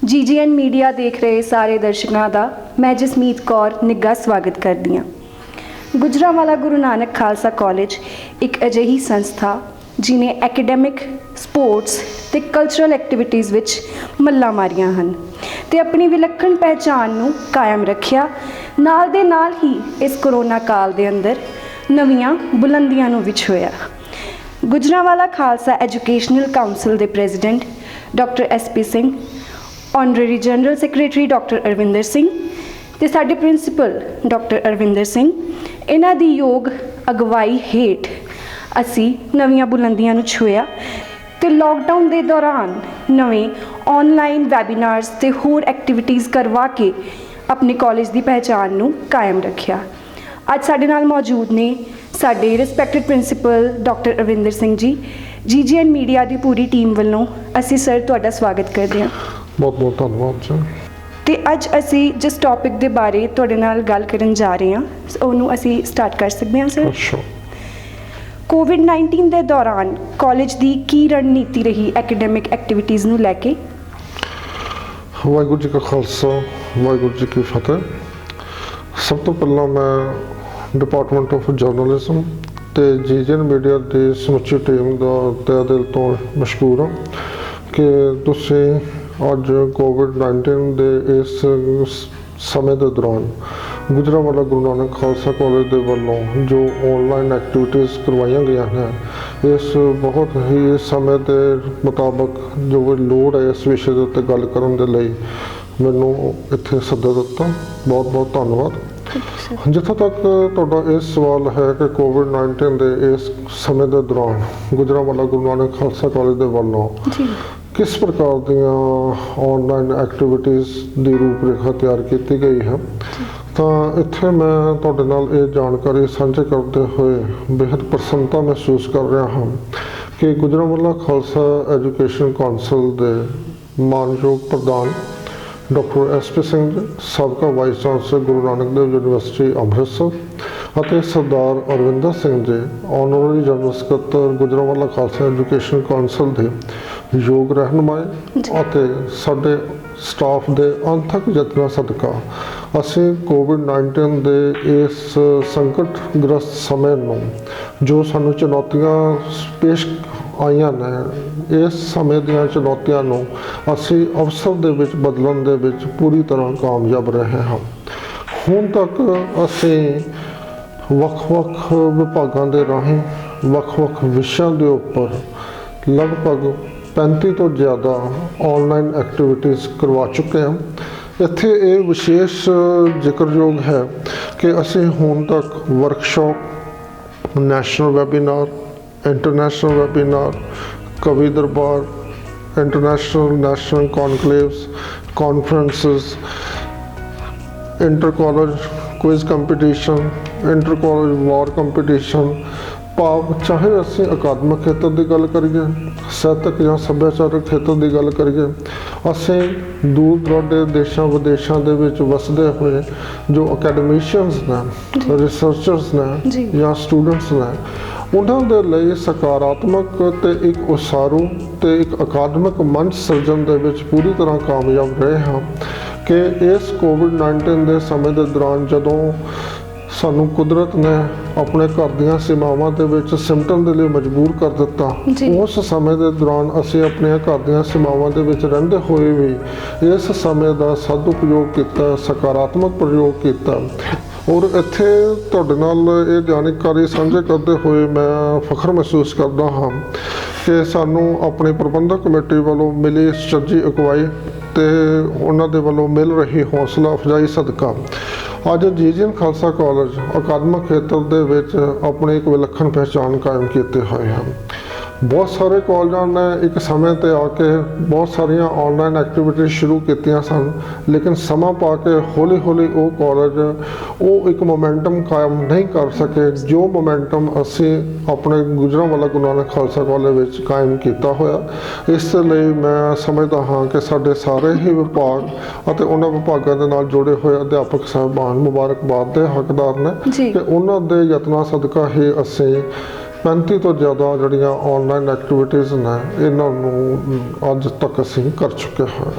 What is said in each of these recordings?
GGN media ਦੇਖ ਰਹੇ ਸਾਰੇ ਦਰਸ਼ਕਾਂ ਦਾ ਮੈਂ ਜਸਮੀਤ ਕੌਰ ਨਿੱਘਾ ਸਵਾਗਤ ਕਰਦੀ ਹਾਂ। ਗੁਜਰਾਂਵਾਲਾ ਗੁਰੂ ਨਾਨਕ ਖਾਲਸਾ ਕਾਲਜ ਇੱਕ ਅਜਿਹੀ ਸੰਸਥਾ ਜਿਨੇ ਐਕੈਡੈਮਿਕ, ਸਪੋਰਟਸ ਤੇ ਕਲਚਰਲ ਐਕਟੀਵਿਟੀਜ਼ ਵਿੱਚ ਮੱਲਾਂ ਮਾਰੀਆਂ ਹਨ ਤੇ ਆਪਣੀ ਵਿਲੱਖਣ ਪਹਿਚਾਣ ਨੂੰ ਕਾਇਮ ਰੱਖਿਆ। ਨਾਲ ਦੇ ਨਾਲ ਹੀ ਇਸ ਕਰੋਨਾ ਕਾਲ ਦੇ ਅੰਦਰ ਨਵੀਆਂ ਬੁਲੰਦੀਆਂ ਨੂੰ ਵੀ ਛੂਹਿਆ। ਗੁਜਰਾਂਵਾਲਾ ਖਾਲਸਾ ਐਜੂਕੇਸ਼ਨਲ ਕਾਉਂਸਲ ਦੇ president doctor SP Singh, honorary general secretary doctor Arvinder Singh ਤੇ ਸਾਡੇ ਪ੍ਰਿੰਸੀਪਲ ਡਾਕਟਰ ਅਰਵਿੰਦਰ ਸਿੰਘ, ਇਹਨਾਂ ਦੀ ਯੋਗ ਅਗਵਾਈ ਹੇਠ ਅਸੀਂ ਨਵੀਆਂ ਬੁਲੰਦੀਆਂ ਨੂੰ ਛੂਹਿਆ ਤੇ ਲੋਕਡਾਊਨ ਦੇ ਦੌਰਾਨ ਨਵੇਂ ਆਨਲਾਈਨ ਵੈਬੀਨਾਰਸ ਤੇ ਹੋਰ ਐਕਟੀਵਿਟੀਜ਼ ਕਰਵਾ ਕੇ ਆਪਣੇ ਕਾਲਜ ਦੀ ਪਹਿਚਾਣ ਨੂੰ ਕਾਇਮ ਰੱਖਿਆ। ਅੱਜ ਸਾਡੇ ਨਾਲ ਮੌਜੂਦ ਨੇ ਸਾਡੇ respected principal doctor Arvinder Singh ji. GGN media ਦੀ ਪੂਰੀ ਟੀਮ ਵੱਲੋਂ ਅਸੀਂ ਸਰ ਤੁਹਾਡਾ ਸਵਾਗਤ ਕਰਦੇ ਹਾਂ। ਬਹੁਤ ਬਹੁਤ ਧੰਨਵਾਦ ਜੀ। ਤੇ ਅੱਜ ਅਸੀਂ ਜਿਸ ਟੌਪਿਕ ਦੇ ਬਾਰੇ ਤੁਹਾਡੇ ਨਾਲ ਗੱਲ ਕਰਨ ਜਾ ਰਹੇ ਹਾਂ ਉਹਨੂੰ ਅਸੀਂ ਸਟਾਰਟ ਕਰ ਸਕਦੇ ਹਾਂ ਸਰ। ਅੱਛਾ, COVID-19 ਦੇ ਦੌਰਾਨ ਕਾਲਜ ਦੀ ਕੀ ਰਣਨੀਤੀ ਰਹੀ ਐਕੈਡੈਮਿਕ ਐਕਟੀਵਿਟੀਜ਼ ਨੂੰ ਲੈ ਕੇ? ਵਾਹਿਗੁਰੂ ਜੀ ਕਾ ਖਾਲਸਾ, ਵਾਹਿਗੁਰੂ ਜੀ ਕੀ ਫਤਿਹ। ਸਭ ਤੋਂ ਪਹਿਲਾਂ ਮੈਂ ਡਿਪਾਰਟਮੈਂਟ ਆਫ ਜਰਨਲਿਜ਼ਮ ਤੇ GGN ਮੀਡੀਆ ਦੀ ਸਮੁੱਚੀ ਟੀਮ ਦਾ ਤਹਿ ਦਿਲ ਤੋਂ ਮਸ਼ਕੂਰ ਹਾਂ ਕਿ ਤੁਸੀਂ ਅੱਜ COVID-19 ਦੇ ਇਸ ਸਮੇਂ ਦੇ ਦੌਰਾਨ ਗੁਜਰਾਂਵਾਲਾ ਗੁਰੂ ਨਾਨਕ ਖਾਲਸਾ ਕਾਲਜ ਦੇ ਵੱਲੋਂ ਜੋ ਆਨਲਾਈਨ ਐਕਟੀਵਿਟੀਜ਼ ਕਰਵਾਈਆਂ ਗਈਆਂ ਨੇ, ਇਸ ਬਹੁਤ ਹੀ ਸਮੇਂ ਦੇ ਮੁਤਾਬਕ ਜੋ ਲੋੜ ਹੈ ਇਸ ਵਿਸ਼ੇ ਦੇ ਉੱਤੇ ਗੱਲ ਕਰਨ ਦੇ ਲਈ ਮੈਨੂੰ ਇੱਥੇ ਸੱਦਾ ਦਿੱਤਾ। ਬਹੁਤ ਬਹੁਤ ਧੰਨਵਾਦ। ਜਿੱਥੋਂ ਤੱਕ ਤੁਹਾਡਾ ਇਹ ਸਵਾਲ ਹੈ ਕਿ COVID-19 ਦੇ ਇਸ ਸਮੇਂ ਦੇ ਦੌਰਾਨ ਗੁਜਰਾਂਵਾਲਾ ਗੁਰੂ ਨਾਨਕ ਖਾਲਸਾ ਕਾਲਜ ਦੇ ਵੱਲੋਂ ਕਿਸ ਪ੍ਰਕਾਰ ਦੀਆਂ ਆਨਲਾਈਨ ਐਕਟੀਵਿਟੀਜ਼ ਦੀ ਰੂਪਰੇਖਾ ਤਿਆਰ ਕੀਤੀ ਗਈ ਹੈ, ਤਾਂ ਇੱਥੇ ਮੈਂ ਤੁਹਾਡੇ ਨਾਲ ਇਹ ਜਾਣਕਾਰੀ ਸਾਂਝੇ ਕਰਦੇ ਹੋਏ ਬੇहद ਪ੍ਰਸੰਨਤਾ ਮਹਿਸੂਸ ਕਰ ਰਿਹਾ ਹਾਂ ਕਿ ਗੁਜਰਾਂਵਾਲਾ ਖਾਲਸਾ ਐਜੂਕੇਸ਼ਨ ਕਾਉਂਸਲ ਦੇ ਮਾਨਯੋਗ ਪ੍ਰਧਾਨ ਡਾਕਟਰ SP ਸਿੰਘ ਜੀ, ਸਾਬਕਾ vice chancellor Guru Nanak Dev university Amritsar, ਅਤੇ ਸਰਦਾਰ ਅਰਵਿੰਦਰ ਸਿੰਘ ਜੀ, ਆਨਰੇਰੀ ਜਨਰਲ ਸਕੱਤਰ ਗੁਜਰਾਂਵਾਲਾ ਖਾਲਸਾ ਐਜੂਕੇਸ਼ਨ ਕਾਉਂਸਲ ਦੇ ਯੋਗ ਰਹਿਨੁਮਾਈ ਅਤੇ ਸਾਡੇ ਸਟਾਫ ਦੇ ਅਣਥੱਕ ਯਤਨਾਂ ਸਦਕਾ ਅਸੀਂ COVID-19 ਦੇ ਇਸ ਸੰਕਟਗ੍ਰਸਤ ਸਮੇਂ ਨੂੰ ਜੋ ਸਾਨੂੰ ਚੁਣੌਤੀਆਂ ਪੇਸ਼ ਆਈਆਂ ਨੇ, ਇਸ ਸਮੇਂ ਦੀਆਂ ਚੁਣੌਤੀਆਂ ਨੂੰ ਅਸੀਂ ਅਵਸਰ ਦੇ ਵਿੱਚ ਬਦਲਣ ਦੇ ਵਿੱਚ ਪੂਰੀ ਤਰ੍ਹਾਂ ਕਾਮਯਾਬ ਰਹੇ ਹਾਂ। ਹੁਣ ਤੱਕ ਅਸੀਂ ਵੱਖ-ਵੱਖ ਵਿਭਾਗਾਂ ਦੇ ਰਾਹੀਂ ਵੱਖ-ਵੱਖ ਵਿਸ਼ਿਆਂ ਦੇ ਉੱਪਰ ਲਗਭਗ 35 ਤੋਂ ਜ਼ਿਆਦਾ ਆਨਲਾਈਨ ਐਕਟੀਵਿਟੀਜ਼ ਕਰਵਾ ਚੁੱਕੇ ਹਾਂ। ਇੱਥੇ ਇਹ ਵਿਸ਼ੇਸ਼ ਜ਼ਿਕਰਯੋਗ ਹੈ ਕਿ ਅਸੀਂ ਹੁਣ ਤੱਕ workshop, national webinar, international webinar, ਕਵੀ ਦਰਬਾਰ, international national conclaves, conferences, inter college quiz competition, inter college ਵਾਰ ਕੰਪੀਟੀਸ਼ਨ, ਭਾਵ ਚਾਹੇ ਅਸੀਂ ਅਕਾਦਮਿਕ ਖੇਤਰ ਦੀ ਗੱਲ ਕਰੀਏ, ਸਾਹਿਤਕ ਜਾਂ ਸੱਭਿਆਚਾਰਕ ਖੇਤਰ ਦੀ ਗੱਲ ਕਰੀਏ, ਅਸੀਂ ਦੂਰ ਦੁਰਾਡੇ ਦੇਸ਼ਾਂ ਵਿਦੇਸ਼ਾਂ ਦੇ ਵਿੱਚ ਵਸਦੇ ਹੋਏ ਜੋ ਅਕੈਡਮੀਸ਼ੀਅਨਸ ਨੇ, ਰਿਸਰਚਰਸ ਨੇ ਜਾਂ ਸਟੂਡੈਂਟਸ ਨੇ, ਉਹਨਾਂ ਦੇ ਲਈ ਸਕਾਰਾਤਮਕ ਤੇ ਇੱਕ ਉਸਾਰੂ ਤੇ ਇੱਕ ਅਕਾਦਮਿਕ ਮੰਚ ਸਿਰਜਣ ਦੇ ਵਿੱਚ ਪੂਰੀ ਤਰ੍ਹਾਂ ਕਾਮਯਾਬ ਰਹੇ ਹਾਂ ਕਿ ਇਸ COVID-19 ਦੇ ਸਮੇਂ ਦੇ ਦੌਰਾਨ ਜਦੋਂ ਸਾਨੂੰ ਕੁਦਰਤ ਨੇ ਆਪਣੇ ਘਰ ਦੀਆਂ ਸੀਮਾਵਾਂ ਦੇ ਵਿੱਚ ਸਿਮਟਣ ਦੇ ਲਈ ਮਜਬੂਰ ਕਰ ਦਿੱਤਾ, ਉਸ ਸਮੇਂ ਦੇ ਦੌਰਾਨ ਅਸੀਂ ਆਪਣੀਆਂ ਘਰ ਦੀਆਂ ਸੀਮਾਵਾਂ ਦੇ ਵਿੱਚ ਰਹਿੰਦੇ ਹੋਏ ਵੀ ਇਸ ਸਮੇਂ ਦਾ ਸਦਉਪਯੋਗ ਕੀਤਾ, ਸਕਾਰਾਤਮਕ ਪ੍ਰਯੋਗ ਕੀਤਾ। ਔਰ ਇੱਥੇ ਤੁਹਾਡੇ ਨਾਲ ਇਹ ਜਾਣਕਾਰੀ ਸਾਂਝੇ ਕਰਦੇ ਹੋਏ ਮੈਂ ਫਖਰ ਮਹਿਸੂਸ ਕਰਦਾ ਹਾਂ ਕਿ ਸਾਨੂੰ ਆਪਣੀ ਪ੍ਰਬੰਧਕ ਕਮੇਟੀ ਵੱਲੋਂ ਮਿਲੀ ਸੁਚੱਜੀ ਅਗਵਾਈ ਤੇ ਉਹਨਾਂ ਦੇ ਵੱਲੋਂ ਮਿਲ ਰਹੀ ਹੌਸਲਾ ਅਫਜ਼ਾਈ ਸਦਕਾ ਅੱਜ GGN ਖਾਲਸਾ ਕਾਲਜ ਅਕਾਦਮਿਕ ਖੇਤਰ ਦੇ ਵਿੱਚ ਆਪਣੀ ਇੱਕ ਵਿਲੱਖਣ ਪਹਿਚਾਣ ਕਾਇਮ ਕੀਤੇ ਹੋਏ ਹਨ। ਬਹੁਤ ਸਾਰੇ ਕਾਲਜਾਂ ਨੇ ਇੱਕ ਸਮੇਂ ਤੇ ਆ ਕੇ ਬਹੁਤ ਸਾਰੀਆਂ ਆਨਲਾਈਨ ਐਕਟੀਵਿਟੀਜ਼ ਸ਼ੁਰੂ ਕੀਤੀਆਂ ਸਨ, ਲੇਕਿਨ ਸਮਾਂ ਪਾ ਕੇ ਹੌਲੀ ਹੌਲੀ ਉਹ ਕਾਲਜ ਉਹ ਇੱਕ ਮੋਮੈਂਟਮ ਕਾਇਮ ਨਹੀਂ ਕਰ ਸਕੇ ਜੋ ਮੋਮੈਂਟਮ ਅਸੀਂ ਆਪਣੇ ਗੁਜਰਾਂਵਾਲਾ ਗੁਰੂ ਨਾਨਕ ਖਾਲਸਾ ਕਾਲਜ ਵਿੱਚ ਕਾਇਮ ਕੀਤਾ ਹੋਇਆ। ਇਸ ਲਈ ਮੈਂ ਸਮਝਦਾ ਹਾਂ ਕਿ ਸਾਡੇ ਸਾਰੇ ਹੀ ਵਿਭਾਗ ਅਤੇ ਉਹਨਾਂ ਵਿਭਾਗਾਂ ਦੇ ਨਾਲ ਜੁੜੇ ਹੋਏ ਅਧਿਆਪਕ ਸਾਹਿਬਾਨ ਮੁਬਾਰਕਬਾਦ ਦੇ ਹੱਕਦਾਰ ਨੇ ਕਿ ਉਹਨਾਂ ਦੇ ਯਤਨਾਂ ਸਦਕਾ ਹੀ ਅਸੀਂ 35 ਤੋਂ ਜ਼ਿਆਦਾ ਜਿਹੜੀਆਂ ਆਨਲਾਈਨ ਐਕਟੀਵਿਟੀਜ਼ ਨੇ ਇਹਨਾਂ ਨੂੰ ਅੱਜ ਤੱਕ ਅਸੀਂ ਕਰ ਚੁੱਕੇ ਹਾਂ।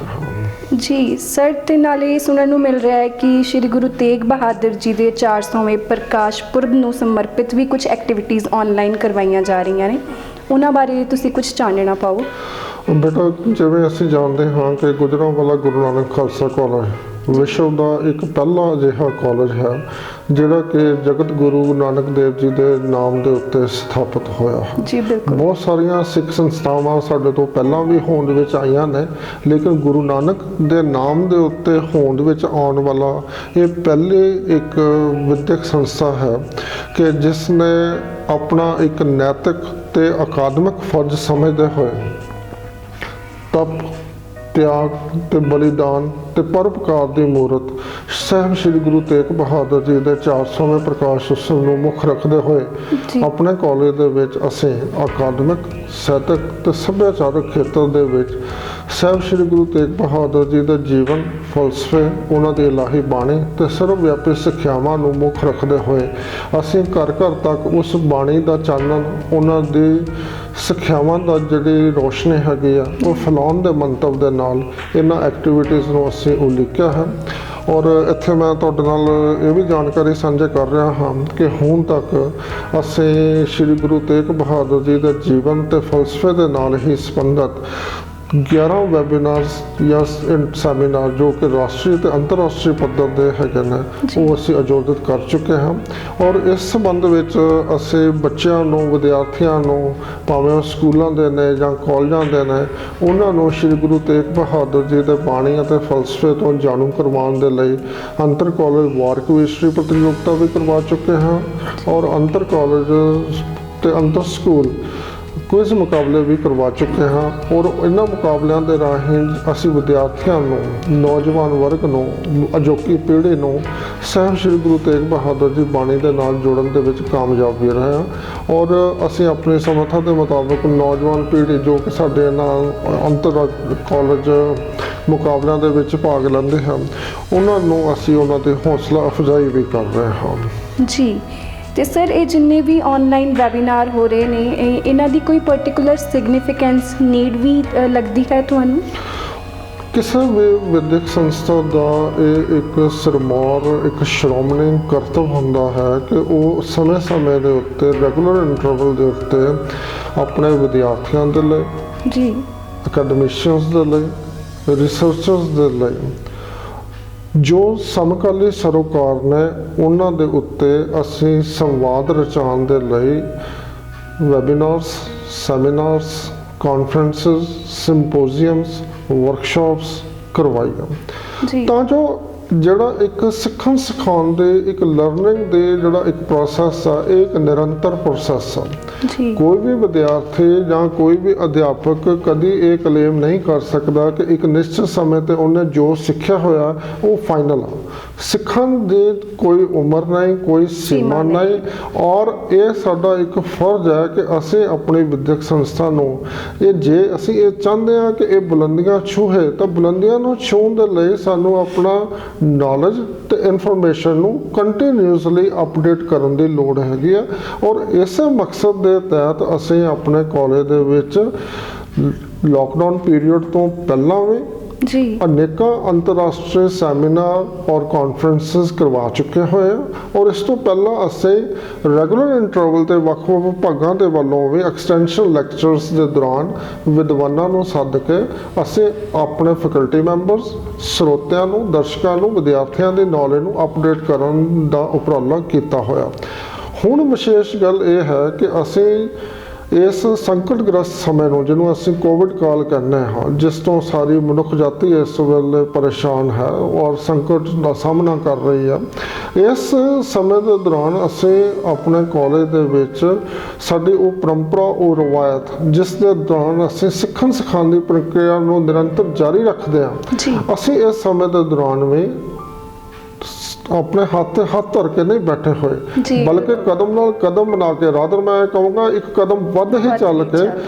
ਜੀ ਸਰ, ਤੇ ਨਾਲੇ ਸੁਣਨ ਨੂੰ ਮਿਲ ਰਿਹਾ ਹੈ ਕਿ ਸ਼੍ਰੀ ਗੁਰੂ ਤੇਗ ਬਹਾਦਰ ਜੀ ਦੇ 400ਵੇਂ ਪ੍ਰਕਾਸ਼ ਪੁਰਬ ਨੂੰ ਸਮਰਪਿਤ ਵੀ ਕੁਝ ਐਕਟੀਵਿਟੀਜ਼ ਆਨਲਾਈਨ ਕਰਵਾਈਆਂ ਜਾ ਰਹੀਆਂ ਨੇ, ਉਹਨਾਂ ਬਾਰੇ ਤੁਸੀਂ ਕੁਝ ਚਾਨਣਾ ਪਾਓ। ਬੇਟਾ, ਜਿਵੇਂ ਅਸੀਂ ਜਾਣਦੇ ਹਾਂ ਕਿ ਗੁਜਰਾਂਵਾਲਾ ਗੁਰੂ ਨਾਨਕ ਖਾਲਸਾ ਕਾਲਜ ਵਿਸ਼ਵ ਦਾ ਇੱਕ ਪਹਿਲਾ ਅਜਿਹਾ ਕਾਲਜ ਹੈ ਜਿਹੜਾ ਕਿ ਜਗਤ ਗੁਰੂ ਨਾਨਕ ਦੇਵ ਜੀ ਦੇ ਨਾਮ ਦੇ ਉੱਤੇ ਸਥਾਪਿਤ ਹੋਇਆ ਹੈ। ਜੀ ਬਿਲਕੁਲ। ਬਹੁਤ ਸਾਰੀਆਂ ਸਿੱਖ ਸੰਸਥਾਵਾਂ ਸਾਡੇ ਤੋਂ ਪਹਿਲਾਂ ਵੀ ਹੋਂਦ ਵਿੱਚ ਆਈਆਂ ਨੇ, ਲੇਕਿਨ ਗੁਰੂ ਨਾਨਕ ਦੇ ਨਾਮ ਦੇ ਉੱਤੇ ਹੋਂਦ ਵਿੱਚ ਆਉਣ ਵਾਲਾ ਇਹ ਪਹਿਲੀ ਇੱਕ ਵਿਦਿਅਕ ਸੰਸਥਾ ਹੈ ਕਿ ਜਿਸ ਨੇ ਆਪਣਾ ਇੱਕ ਨੈਤਿਕ ਤੇ ਅਕਾਦਮਿਕ ਫਰਜ਼ ਸਮਝਦੇ ਹੋਏ ਤਪ, ਤਿਆਗ ਤੇ ਬਲੀਦਾਨ ਤੇ ਪਰਉਪਕਾਰ ਦੀ ਮੂਰਤ ਸਾਹਿਬ ਸ੍ਰੀ ਗੁਰੂ ਤੇਗ ਬਹਾਦਰ ਜੀ ਦੇ 400ਵੇਂ ਪ੍ਰਕਾਸ਼ ਉਤਸਵ ਨੂੰ ਮੁੱਖ ਰੱਖਦੇ ਹੋਏ ਆਪਣੇ ਕਾਲਜ ਦੇ ਵਿੱਚ ਅਸੀਂ ਅਕਾਦਮਿਕ, ਸਾਹਿਤਕ ਤੇ ਸੱਭਿਆਚਾਰਕ ਖੇਤਰ ਦੇ ਵਿੱਚ ਸਾਹਿਬ ਸ੍ਰੀ ਗੁਰੂ ਤੇਗ ਬਹਾਦਰ ਜੀ ਦੇ ਜੀਵਨ, ਫਲਸਫੇ, ਉਹਨਾਂ ਦੀ ਇਲਾਹੀ ਬਾਣੀ ਤੇ ਸਰਵ ਵਿਆਪੀ ਸਿੱਖਿਆਵਾਂ ਨੂੰ ਮੁੱਖ ਰੱਖਦੇ ਹੋਏ ਅਸੀਂ ਘਰ ਘਰ ਤੱਕ ਉਸ ਬਾਣੀ ਦਾ ਚਾਨਣ, ਉਹਨਾਂ ਦੀ ਸਿੱਖਿਆਵਾਂ ਦਾ ਜਿਹੜੀ ਰੋਸ਼ਨੀ ਹੈਗੀ ਆ ਉਹ ਫੈਲਾਉਣ ਦੇ ਮੰਤਵ ਦੇ ਨਾਲ ਇਹਨਾਂ ਐਕਟੀਵਿਟੀਜ਼ ਨੂੰ ਅਸੀਂ ਉਲੀਕਿਆ ਹੈ। ਔਰ ਇੱਥੇ ਮੈਂ ਤੁਹਾਡੇ ਨਾਲ ਇਹ ਵੀ ਜਾਣਕਾਰੀ ਸਾਂਝਾ ਕਰ ਰਿਹਾ ਹਾਂ ਕਿ ਹੁਣ ਤੱਕ ਅਸੀਂ ਸ੍ਰੀ ਗੁਰੂ ਤੇਗ ਬਹਾਦਰ ਜੀ ਦੇ ਜੀਵਨ ਤੇ ਫਲਸਫੇ ਦੇ ਨਾਲ ਹੀ ਸੰਬੰਧਿਤ 11 ਵੈਬੀਨਾਰਸ ਜਾਂ ਸੈਮੀਨਾਰ ਜੋ ਕਿ ਰਾਸ਼ਟਰੀ ਤੇ ਅੰਤਰਰਾਸ਼ਟਰੀ ਪੱਧਰ ਦੇ ਹੈਗੇ ਨੇ ਉਹ ਅਸੀਂ ਆਯੋਜਿਤ ਕਰ ਚੁੱਕੇ ਹਾਂ। ਔਰ ਇਸ ਸੰਬੰਧ ਵਿੱਚ ਅਸੀਂ ਬੱਚਿਆਂ ਨੂੰ, ਵਿਦਿਆਰਥੀਆਂ ਨੂੰ, ਭਾਵੇਂ ਉਹ ਸਕੂਲਾਂ ਦੇ ਨੇ ਜਾਂ ਕਾਲਜਾਂ ਦੇ ਨੇ, ਉਹਨਾਂ ਨੂੰ ਸ੍ਰੀ ਗੁਰੂ ਤੇਗ ਬਹਾਦਰ ਜੀ ਦੇ ਬਾਣੀ ਅਤੇ ਫਲਸਫੇ ਤੋਂ ਜਾਣੂ ਕਰਵਾਉਣ ਦੇ ਲਈ ਅੰਤਰ ਕਾਲਜ ਵਾਰਕ ਵਿਸ਼ਰੀ ਪ੍ਰਤੀਯੋਗਤਾ ਵੀ ਕਰਵਾ ਚੁੱਕੇ ਹਾਂ ਔਰ ਅੰਤਰ ਕਾਲਜ ਤੇ ਅੰਤਰ ਸਕੂਲ ਕੁਇਜ਼ ਮੁਕਾਬਲੇ ਵੀ ਕਰਵਾ ਚੁੱਕੇ ਹਾਂ। ਔਰ ਇਹਨਾਂ ਮੁਕਾਬਲਿਆਂ ਦੇ ਰਾਹੀਂ ਅਸੀਂ ਵਿਦਿਆਰਥੀਆਂ ਨੂੰ, ਨੌਜਵਾਨ ਵਰਗ ਨੂੰ, ਅਜੋਕੀ ਪੀੜ੍ਹੀ ਨੂੰ ਸਾਹਿਬ ਸ੍ਰੀ ਗੁਰੂ ਤੇਗ ਬਹਾਦਰ ਜੀ ਬਾਣੀ ਦੇ ਨਾਲ ਜੋੜਨ ਦੇ ਵਿੱਚ ਕਾਮਯਾਬ ਵੀ ਰਹੇ ਹਾਂ। ਔਰ ਅਸੀਂ ਆਪਣੀ ਸਮਰੱਥਾ ਦੇ ਮੁਤਾਬਕ ਨੌਜਵਾਨ ਪੀੜ੍ਹੀ ਜੋ ਕਿ ਸਾਡੇ ਨਾਲ ਅੰਤਰ ਕਾਲਜ ਮੁਕਾਬਲਿਆਂ ਦੇ ਵਿੱਚ ਭਾਗ ਲੈਂਦੇ ਹਨ, ਉਹਨਾਂ ਨੂੰ ਅਸੀਂ ਉਹਨਾਂ ਦੀ ਹੌਸਲਾ ਅਫਜ਼ਾਈ ਵੀ ਕਰ ਰਹੇ ਹਾਂ। ਜੀ, ਤੇ ਸਰ ਇਹ ਜਿੰਨੇ ਵੀ ਆਨਲਾਈਨ ਵੈਬੀਨਾਰ ਹੋ ਰਹੇ ਨੇ, ਇਹਨਾਂ ਦੀ ਕੋਈ ਪਾਰਟਿਕੂਲਰ ਸਿਗਨੀਫੀਕੈਂਸ, ਨੀਡ ਵੀ ਲੱਗਦੀ ਹੈ ਤੁਹਾਨੂੰ? ਕਿਸੇ ਵੀ ਵਿਦਿਅਕ ਸੰਸਥਾ ਦਾ ਇਹ ਇੱਕ ਸਿਰਮੌਰ, ਇੱਕ ਸ਼੍ਰੋਮਣੀ ਕਰਤੱਵ ਹੁੰਦਾ ਹੈ ਕਿ ਉਹ ਸਮੇਂ-ਸਮੇਂ ਦੇ ਉੱਤੇ, ਰੈਗੂਲਰ ਇੰਟਰਵਲ ਦੇ ਉੱਤੇ ਆਪਣੇ ਵਿਦਿਆਰਥੀਆਂ ਦੇ ਲਈ, ਜੀ, ਅਕੈਡਮਿਸ਼ੀਅਨਸ ਦੇ ਲਈ, ਰਿਸਰਚਰਸ ਦੇ ਲਈ ਜੋ ਸਮਕਾਲੀ ਸਰੋਕਾਰ ਨੇ ਉਹਨਾਂ ਦੇ ਉੱਤੇ ਅਸੀਂ ਸੰਵਾਦ ਰਚਾਉਣ ਦੇ ਲਈ ਵੈਬੀਨਾਰਸ, ਸੈਮੀਨਾਰਸ, ਕਾਨਫਰੰਸਿਸ, ਸਿੰਪੋਜ਼ੀਅਮਸ, ਵਰਕਸ਼ਾਪਸ ਕਰਵਾਈਆਂ ਤਾਂ ਜੋ ਜਿਹੜਾ ਇੱਕ ਸਿੱਖਣ ਸਿਖਾਉਣ ਦੇ, ਇੱਕ ਲਰਨਿੰਗ ਦੇ ਜਿਹੜਾ ਇੱਕ ਪ੍ਰੋਸੈਸ ਆ, ਇਹ ਇੱਕ ਨਿਰੰਤਰ ਪ੍ਰੋਸੈਸ ਆ। ਕੋਈ ਵੀ ਵਿਦਿਆਰਥੀ ਜਾਂ ਕੋਈ ਵੀ ਅਧਿਆਪਕ ਕਦੀ ਇਹ ਕਲੇਮ ਨਹੀਂ ਕਰ ਸਕਦਾ ਕਿ ਇੱਕ ਨਿਸ਼ਚਿਤ ਸਮੇਂ ਤੇ ਉਹਨੇ ਜੋ ਸਿੱਖਿਆ ਹੋਇਆ ਉਹ ਫਾਈਨਲ ਆ। ਸਿੱਖਣ ਦੀ ਕੋਈ ਉਮਰ ਨਹੀਂ, ਕੋਈ ਸੀਮਾ ਨਹੀਂ। ਔਰ ਇਹ ਸਾਡਾ ਇੱਕ ਫਰਜ਼ ਹੈ ਕਿ ਅਸੀਂ ਆਪਣੀ ਵਿਦਿਅਕ ਸੰਸਥਾ ਨੂੰ ਜੇ ਅਸੀਂ ਇਹ ਚਾਹੁੰਦੇ ਹਾਂ ਕਿ ਇਹ ਬੁਲੰਦੀਆਂ ਛੂਹੇ, ਤਾਂ ਬੁਲੰਦੀਆਂ ਨੂੰ ਛੂਹਣ ਦੇ ਲਈ ਸਾਨੂੰ ਆਪਣਾ ਨੌਲੇਜ ਤੇ ਇਨਫੋਰਮੇਸ਼ਨ ਨੂੰ ਕੰਟੀਨਿਊਸਲੀ ਅਪਡੇਟ ਕਰਨ ਦੀ ਲੋੜ ਹੈਗੀ ਆ। ਔਰ ਇਸੇ ਮਕਸਦ ਦੇ ਤਹਿਤ ਅਸੀਂ ਆਪਣੇ ਕਾਲਜ ਦੇ ਵਿੱਚ ਲੋਕਡਾਊਨ ਪੀਰੀਅਡ ਤੋਂ ਪਹਿਲਾਂ ਵੀ ਅਨੇਕਾਂ ਅੰਤਰਰਾਸ਼ਟਰੀ ਸੈਮੀਨਾਰ ਔਰ ਕਾਨਫਰੰਸਿਸ ਕਰਵਾ ਚੁੱਕੇ ਹੋਏ ਆ। ਔਰ ਇਸ ਤੋਂ ਪਹਿਲਾਂ ਅਸੀਂ ਰੈਗੂਲਰ ਇੰਟਰਵਲ ਤੇ ਵੱਖ-ਵੱਖ ਵਿਭਾਗਾਂ ਦੇ ਵੱਲੋਂ ਵੀ ਐਕਸਟੈਂਸ਼ਨ ਲੈਕਚਰਸ ਦੇ ਦੌਰਾਨ ਵਿਦਵਾਨਾਂ ਨੂੰ ਸੱਦ ਕੇ ਅਸੀਂ ਆਪਣੇ ਫੈਕਲਟੀ ਮੈਂਬਰਸ, ਸਰੋਤਿਆਂ ਨੂੰ, ਦਰਸ਼ਕਾਂ ਨੂੰ, ਵਿਦਿਆਰਥੀਆਂ ਦੀ ਨੌਲੇਜ ਨੂੰ ਅਪਡੇਟ ਕਰਨ ਦਾ ਉਪਰਾਲਾ ਕੀਤਾ ਹੋਇਆ। ਹੁਣ ਵਿਸ਼ੇਸ਼ ਗੱਲ ਇਹ ਹੈ ਕਿ ਅਸੀਂ ਇਸ ਸੰਕਟਗ੍ਰਸਤ ਸਮੇਂ ਨੂੰ, ਜਿਹਨੂੰ ਅਸੀਂ ਕੋਵਿਡ ਕਾਲ ਕਹਿੰਦੇ ਹਾਂ, ਜਿਸ ਤੋਂ ਸਾਰੀ ਮਨੁੱਖ ਜਾਤੀ ਇਸ ਵੇਲੇ ਪਰੇਸ਼ਾਨ ਹੈ ਔਰ ਸੰਕਟ ਦਾ ਸਾਹਮਣਾ ਕਰ ਰਹੀ ਹੈ, ਇਸ ਸਮੇਂ ਦੇ ਦੌਰਾਨ ਅਸੀਂ ਆਪਣੇ ਕਾਲਜ ਦੇ ਵਿੱਚ ਸਾਡੀ ਉਹ ਪਰੰਪਰਾ, ਉਹ ਰਵਾਇਤ ਜਿਸ ਦੇ ਦੌਰਾਨ ਅਸੀਂ ਸਿੱਖਣ ਸਿਖਾਉਣ ਦੀ ਪ੍ਰਕਿਰਿਆ ਨੂੰ ਨਿਰੰਤਰ ਜਾਰੀ ਰੱਖਦੇ ਹਾਂ, ਅਸੀਂ ਇਸ ਸਮੇਂ ਦੇ ਦੌਰਾਨ ਵੀ ਆਪਣੇ ਹੱਥ ਧਰ ਕੇ ਨਹੀਂ ਬੈਠੇ ਹੋਏ, ਬਲਕਿ ਕਦਮ ਨਾਲ ਕਦਮ ਬਣਾ ਕੇ, ਰਾਦਰ ਮੈਂ ਕਹੂੰਗਾ ਇੱਕ ਕਦਮ ਵੱਧ ਹੀ ਚੱਲ ਕੇ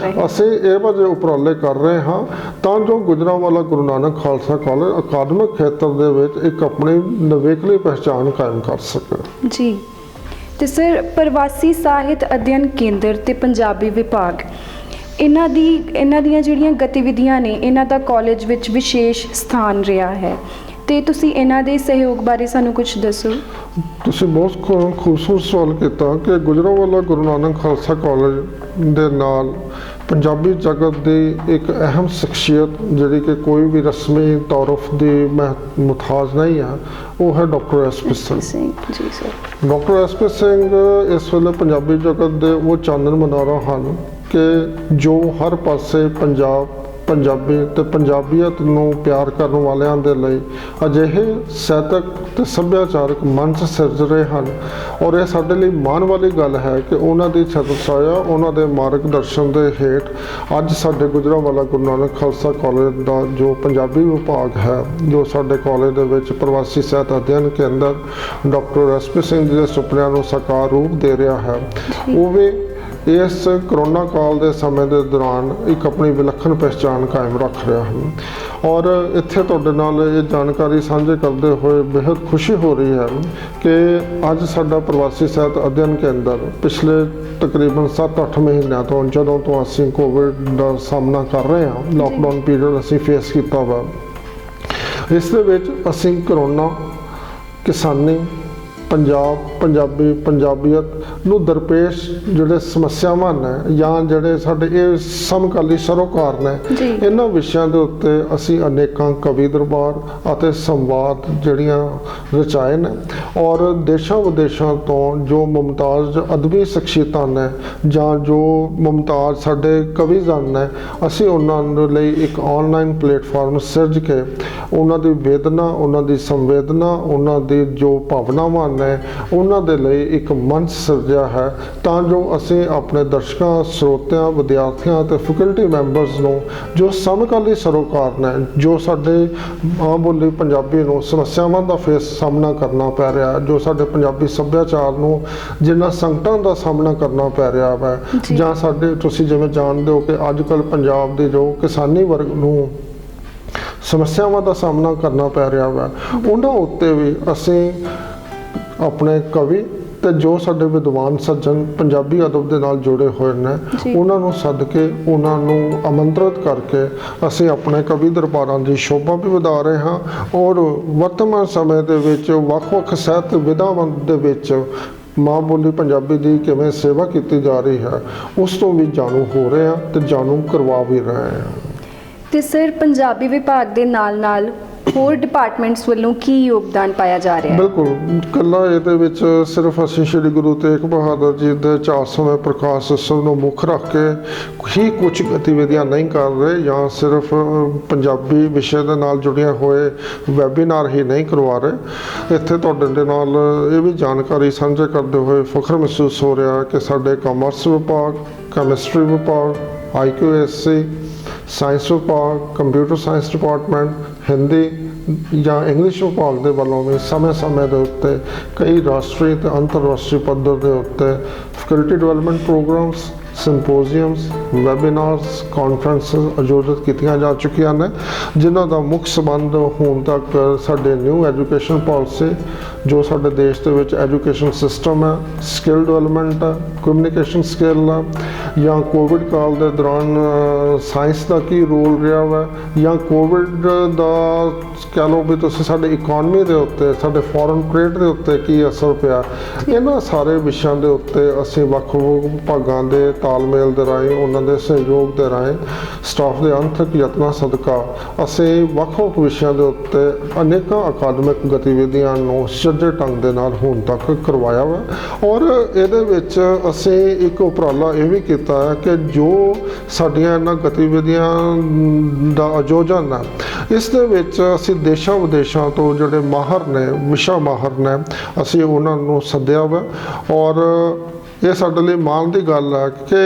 ਅਸੀਂ ਇਹੋ ਜਿਹੇ ਉਪਰਾਲੇ ਕਰ ਰਹੇ ਹਾਂ ਤਾਂ ਜੋ ਗੁਜਰਾਂਵਾਲਾ ਗੁਰੂ ਨਾਨਕ ਖਾਲਸਾ ਕਾਲਜ ਅਕਾਦਮਿਕ ਖੇਤਰ ਦੇ ਵਿੱਚ ਇੱਕ ਆਪਣੀ ਨਿਵੇਕਲੀ ਪਹਿਚਾਣ ਕਾਇਮ ਕਰ ਸਕੇ। ਜੀ, ਤੇ ਸਰ ਪ੍ਰਵਾਸੀ ਸਾਹਿਤ ਅਧਿਐਨ ਕੇਂਦਰ ਤੇ ਪੰਜਾਬੀ ਵਿਭਾਗ ਇਹਨਾਂ ਦੀਆਂ ਜਿਹੜੀਆਂ ਗਤੀਵਿਧੀਆਂ ਨੇ ਇਹਨਾਂ ਦਾ ਕਾਲਜ ਵਿੱਚ ਵਿਸ਼ੇਸ਼ ਸਥਾਨ ਰਿਹਾ ਹੈ ਤੇ ਤੁਸੀਂ ਇਹਨਾਂ ਦੇ ਸਹਿਯੋਗ ਬਾਰੇ ਸਾਨੂੰ ਕੁਝ ਦੱਸੋ। ਤੁਸੀਂ ਬਹੁਤ ਖੂਬਸੂਰਤ ਸਵਾਲ ਕੀਤਾ ਕਿ ਗੁਜਰਾਂਵਾਲਾ ਗੁਰੂ ਨਾਨਕ ਖਾਲਸਾ ਕਾਲਜ ਦੇ ਨਾਲ ਪੰਜਾਬੀ ਜਗਤ ਦੀ ਇੱਕ ਅਹਿਮ ਸ਼ਖਸੀਅਤ ਜਿਹੜੀ ਕਿ ਕੋਈ ਵੀ ਰਸਮੀ ਤਾਰਫ ਦੀ ਮੁਹਤਾਜ ਨਹੀਂ ਹੈ, ਉਹ ਹੈ ਡਾਕਟਰ ਐਸ.ਪੀ. ਸਿੰਘ। ਜੀ ਸਰ। Doctor SP. ਸਿੰਘ ਇਸ ਵੇਲੇ ਪੰਜਾਬੀ ਜਗਤ ਦੇ ਉਹ ਚਾਨਣ ਮੁਨਾਰਾ ਹਨ ਕਿ ਜੋ ਹਰ ਪਾਸੇ ਪੰਜਾਬੀ ਤੇ ਪੰਜਾਬੀਅਤ ਨੂੰ ਪਿਆਰ ਕਰਨ ਵਾਲਿਆਂ ਦੇ ਲਈ ਅਜਿਹੇ ਸਾਹਿਤਕ ਤੇ ਸੱਭਿਆਚਾਰਕ ਮੰਚ ਸਿਰਜ ਰਹੇ ਹਨ। ਔਰ ਇਹ ਸਾਡੇ ਲਈ ਮਾਣ ਵਾਲੀ ਗੱਲ ਹੈ ਕਿ ਉਹਨਾਂ ਦੀ ਛਤਰਛਾਇਆ, ਉਹਨਾਂ ਦੇ ਮਾਰਗਦਰਸ਼ਨ ਦੇ ਹੇਠ ਅੱਜ ਸਾਡੇ ਗੁਜਰਾਂਵਾਲਾ ਗੁਰੂ ਨਾਨਕ ਖਾਲਸਾ ਕਾਲਜ ਦਾ ਜੋ ਪੰਜਾਬੀ ਵਿਭਾਗ ਹੈ, ਜੋ ਸਾਡੇ ਕਾਲਜ ਦੇ ਵਿੱਚ ਪ੍ਰਵਾਸੀ ਸਾਹਿਤ ਅਧਿਐਨ ਕੇਂਦਰ ਡਾਕਟਰ ਐਸ.ਪੀ. ਸਿੰਘ ਜੀ ਦੇ ਸੁਪਨਿਆਂ ਨੂੰ ਸਾਕਾਰ ਰੂਪ ਦੇ ਰਿਹਾ ਹੈ, ਉਹ ਵੀ ਇਸ ਕਰੋਨਾ ਕਾਲ ਦੇ ਸਮੇਂ ਦੇ ਦੌਰਾਨ ਇੱਕ ਆਪਣੀ ਵਿਲੱਖਣ ਪਹਿਚਾਣ ਕਾਇਮ ਰੱਖ ਰਿਹਾ ਹੈ। ਔਰ ਇੱਥੇ ਤੁਹਾਡੇ ਨਾਲ ਇਹ ਜਾਣਕਾਰੀ ਸਾਂਝੇ ਕਰਦੇ ਹੋਏ ਬੇहद ਖੁਸ਼ੀ ਹੋ ਰਹੀ ਹੈ ਕਿ ਅੱਜ ਸਾਡਾ ਪ੍ਰਵਾਸੀ ਸਾਹਿਤ ਅਧਿਐਨ ਕੇਂਦਰ ਪਿਛਲੇ ਤਕਰੀਬਨ 7-8 ਮਹੀਨਿਆਂ ਤੋਂ, ਜਦੋਂ ਤੋਂ ਅਸੀਂ ਕੋਵਿਡ ਦਾ ਸਾਹਮਣਾ ਕਰ ਰਹੇ ਹਾਂ, ਲਾਕਡਾਊਨ ਪੀਰੀਅਡ ਅਸੀਂ ਫੇਸ ਕੀਤਾ ਵਾ, ਇਸ ਦੇ ਵਿੱਚ ਅਸੀਂ ਕਰੋਨਾ, ਕਿਸਾਨੀ, ਪੰਜਾਬੀਅਤ ਨੂੰ ਦਰਪੇਸ਼ ਜਿਹੜੇ ਸਮੱਸਿਆਵਾਂ ਨੇ ਜਾਂ ਜਿਹੜੇ ਸਾਡੇ ਇਹ ਸਮਕਾਲੀ ਸਰੋਕਾਰ ਨੇ, ਇਹਨਾਂ ਵਿਸ਼ਿਆਂ ਦੇ ਉੱਤੇ ਅਸੀਂ ਅਨੇਕਾਂ ਕਵੀ ਦਰਬਾਰ ਅਤੇ ਸੰਵਾਦ ਜਿਹੜੀਆਂ ਰਚਾਏ ਨੇ। ਔਰ ਦੇਸ਼ਾਂ ਵਿਦੇਸ਼ਾਂ ਤੋਂ ਜੋ ਮੁਮਤਾਜ਼ ਅਦਬੀ ਸ਼ਖਸੀਅਤਾਂ ਨੇ ਜਾਂ ਜੋ ਮੁਮਤਾਜ਼ ਸਾਡੇ ਕਵੀਜ਼ਨ ਨੇ, ਅਸੀਂ ਉਹਨਾਂ ਦੇ ਲਈ ਇੱਕ ਆਨਲਾਈਨ ਪਲੇਟਫਾਰਮ ਸਿਰਜ ਕੇ ਉਹਨਾਂ ਦੀ ਵੇਦਨਾ, ਉਹਨਾਂ ਦੀ ਸੰਵੇਦਨਾ, ਉਹਨਾਂ ਦੀ ਜੋ ਭਾਵਨਾਵਾਂ ਨੇ, ਉਹਨਾਂ ਦੇ ਲਈ ਇੱਕ ਮੰਚ ਸਿਰਜਿਆ ਹੈ ਤਾਂ ਜੋ ਅਸੀਂ ਆਪਣੇ ਦਰਸ਼ਕਾਂ, ਸਰੋਤਿਆਂ, ਵਿਦਿਆਰਥੀਆਂ ਅਤੇ ਫੈਕਲਟੀ ਮੈਂਬਰਸ ਨੂੰ ਜੋ ਸਮਕਾਲੀ ਸਰੋਕਾਰ ਨੇ, ਜੋ ਸਾਡੇ ਮਾਂ ਬੋਲੀ ਪੰਜਾਬੀ ਨੂੰ ਸਮੱਸਿਆਵਾਂ ਦਾ ਸਾਹਮਣਾ ਕਰਨਾ ਪੈ ਰਿਹਾ, ਜੋ ਸਾਡੇ ਪੰਜਾਬੀ ਸੱਭਿਆਚਾਰ ਨੂੰ ਜਿਨ੍ਹਾਂ ਸੰਕਟਾਂ ਦਾ ਸਾਹਮਣਾ ਕਰਨਾ ਪੈ ਰਿਹਾ ਹੈ, ਜਾਂ ਸਾਡੇ ਤੁਸੀਂ ਜਿਵੇਂ ਜਾਣਦੇ ਹੋ ਕਿ ਅੱਜ ਕੱਲ੍ਹ ਪੰਜਾਬ ਦੇ ਜੋ ਕਿਸਾਨੀ ਵਰਗ ਨੂੰ ਸਮੱਸਿਆਵਾਂ ਦਾ ਸਾਹਮਣਾ ਕਰਨਾ ਪੈ ਰਿਹਾ ਵਾ, ਉਹਨਾਂ ਉੱਤੇ ਵੀ ਅਸੀਂ ਆਪਣੇ ਕਵੀ ਤੇ ਜੋ ਸਾਡੇ ਵਿਦਵਾਨ ਸੱਜਣ ਪੰਜਾਬੀ ਅਦਬ ਦੇ ਨਾਲ ਜੁੜੇ ਹੋਏ ਨੇ, ਉਹਨਾਂ ਨੂੰ ਸੱਦ ਕੇ, ਉਹਨਾਂ ਨੂੰ ਆਮੰਤਰਿਤ ਕਰਕੇ ਅਸੀਂ ਆਪਣੇ ਕਵੀ ਦਰਬਾਰਾਂ ਦੀ ਸ਼ੋਭਾ ਵੀ ਵਧਾ ਰਹੇ ਹਾਂ। ਔਰ ਵਰਤਮਾਨ ਸਮੇਂ ਦੇ ਵਿੱਚ ਵੱਖ-ਵੱਖ ਸਾਹਿਤ ਵਿਧਾਵਾਂ ਦੇ ਵਿੱਚ ਮਾਂ ਬੋਲੀ ਪੰਜਾਬੀ ਦੀ ਕਿਵੇਂ ਸੇਵਾ ਕੀਤੀ ਜਾ ਰਹੀ ਹੈ, ਉਸ ਤੋਂ ਵੀ ਜਾਣੂ ਹੋ ਰਹੇ ਹਾਂ ਤੇ ਜਾਣੂ ਕਰਵਾ ਵੀ ਰਹੇ ਹਾਂ। ਤੇ ਸਰ, ਪੰਜਾਬੀ ਵਿਭਾਗ ਦੇ ਨਾਲ ਹੋਰ ਡਿਪਾਰਟਮੈਂਟਸ ਵੱਲੋਂ ਕੀ ਯੋਗਦਾਨ ਪਾਇਆ ਜਾ ਰਿਹਾ ਹੈ? ਬਿਲਕੁਲ, ਇਕੱਲਾ ਇਹਦੇ ਵਿੱਚ ਸਿਰਫ ਅਸੀਂ ਸ਼੍ਰੀ ਗੁਰੂ ਤੇਗ ਬਹਾਦਰ ਜੀ ਦੇ 400ਵੇਂ ਪ੍ਰਕਾਸ਼ ਉਤਸਵ ਨੂੰ ਮੁੱਖ ਰੱਖ ਕੇ ਹੀ ਕੁਝ ਗਤੀਵਿਧੀਆਂ ਨਹੀਂ ਕਰ ਰਹੇ ਜਾਂ ਸਿਰਫ ਪੰਜਾਬੀ ਵਿਸ਼ੇ ਦੇ ਨਾਲ ਜੁੜੀਆਂ ਹੋਏ ਵੈਬੀਨਾਰ ਹੀ ਨਹੀਂ ਕਰਵਾ ਰਹੇ। ਇੱਥੇ ਤੁਹਾਡੇ ਦੇ ਨਾਲ ਇਹ ਵੀ ਜਾਣਕਾਰੀ ਸਾਂਝੇ ਕਰਦੇ ਹੋਏ ਫਖਰ ਮਹਿਸੂਸ ਹੋ ਰਿਹਾ ਕਿ ਸਾਡੇ ਕਾਮਰਸ ਵਿਭਾਗ, ਕੈਮਿਸਟਰੀ ਵਿਭਾਗ, IQAC, ਸਾਇੰਸ ਵਿਭਾਗ, ਕੰਪਿਊਟਰ ਸਾਇੰਸ ਡਿਪਾਰਟਮੈਂਟ, ਹਿੰਦੀ ਜਾਂ ਇੰਗਲਿਸ਼ ਵਿਭਾਗ ਦੇ ਵੱਲੋਂ ਵੀ ਸਮੇਂ-ਸਮੇਂ ਦੇ ਉੱਤੇ ਕਈ ਰਾਸ਼ਟਰੀ ਤੇ ਅੰਤਰਰਾਸ਼ਟਰੀ ਪੱਧਰ ਦੇ ਉੱਤੇ ਫੈਕਲਟੀ ਡਿਵੈਲਪਮੈਂਟ ਪ੍ਰੋਗਰਾਮਸ, ਸਿੰਪੋਜ਼ੀਅਮਸ, ਵੈਬੀਨਾਰਸ, ਕਾਨਫਰੰਸਿਸ ਆਯੋਜਿਤ ਕੀਤੀਆਂ ਜਾ ਚੁੱਕੀਆਂ ਨੇ, ਜਿਨ੍ਹਾਂ ਦਾ ਮੁੱਖ ਸੰਬੰਧ ਹੁਣ ਤੱਕ ਸਾਡੇ ਨਿਊ ਐਜੂਕੇਸ਼ਨ ਪਾਲਿਸੀ, ਜੋ ਸਾਡੇ ਦੇਸ਼ ਦੇ ਵਿੱਚ ਐਜੂਕੇਸ਼ਨ ਸਿਸਟਮ ਹੈ, ਸਕਿੱਲ ਡਿਵੈਲਪਮੈਂਟ ਹੈ, ਕਮਿਊਨੀਕੇਸ਼ਨ ਸਕਿੱਲ ਹੈ, ਜਾਂ ਕੋਵਿਡ ਕਾਲ ਦੇ ਦੌਰਾਨ ਸਾਇੰਸ ਦਾ ਕੀ ਰੋਲ ਰਿਹਾ ਵਾ, ਜਾਂ ਕੋਵਿਡ ਦਾ ਕਹਿ ਲਓ ਵੀ ਤੁਸੀਂ ਸਾਡੇ ਇਕਨੋਮੀ ਦੇ ਉੱਤੇ, ਸਾਡੇ ਫੋਰਨ ਟ੍ਰੇਡ ਦੇ ਉੱਤੇ ਕੀ ਅਸਰ ਪਿਆ। ਇਹਨਾਂ ਸਾਰੇ ਵਿਸ਼ਿਆਂ ਦੇ ਉੱਤੇ ਅਸੀਂ ਵੱਖ-ਵੱਖ ਵਿਭਾਗਾਂ ਦੇ ਤਾਲਮੇਲ ਦੇ ਰਾਹੀਂ, ਉਹਨਾਂ ਦੇ ਸਹਿਯੋਗ ਦੇ ਰਾਹੀਂ, ਸਟਾਫ ਦੇ ਅੰਤਕ ਯਤਨਾਂ ਸਦਕਾ ਅਸੀਂ ਵੱਖ-ਵੱਖ ਵਿਸ਼ਿਆਂ ਦੇ ਉੱਤੇ ਅਨੇਕਾਂ ਅਕਾਦਮਿਕ ਗਤੀਵਿਧੀਆਂ ਨੂੰ ਸੁਚੱਜੇ ਢੰਗ ਦੇ ਨਾਲ ਹੁਣ ਤੱਕ ਕਰਵਾਇਆ ਵਾ। ਔਰ ਇਹਦੇ ਵਿੱਚ ਅਸੀਂ ਇੱਕ ਉਪਰਾਲਾ ਇਹ ਵੀ ਕੀਤਾ ਹੈ ਕਿ ਜੋ ਸਾਡੀਆਂ ਇਹਨਾਂ ਗਤੀਵਿਧੀਆਂ ਦਾ ਆਯੋਜਨ ਹੈ, ਇਸ ਦੇ ਵਿੱਚ ਅਸੀਂ ਦੇਸ਼ਾਂ ਵਿਦੇਸ਼ਾਂ ਤੋਂ ਜਿਹੜੇ ਮਾਹਰ ਨੇ, ਵਿਸ਼ਾ ਮਾਹਰ ਨੇ, ਅਸੀਂ ਉਹਨਾਂ ਨੂੰ ਸੱਦਿਆ ਵਾ। ਔਰ ਇਹ ਸਾਡੇ ਲਈ ਮਾਣ ਦੀ ਗੱਲ ਹੈ ਕਿ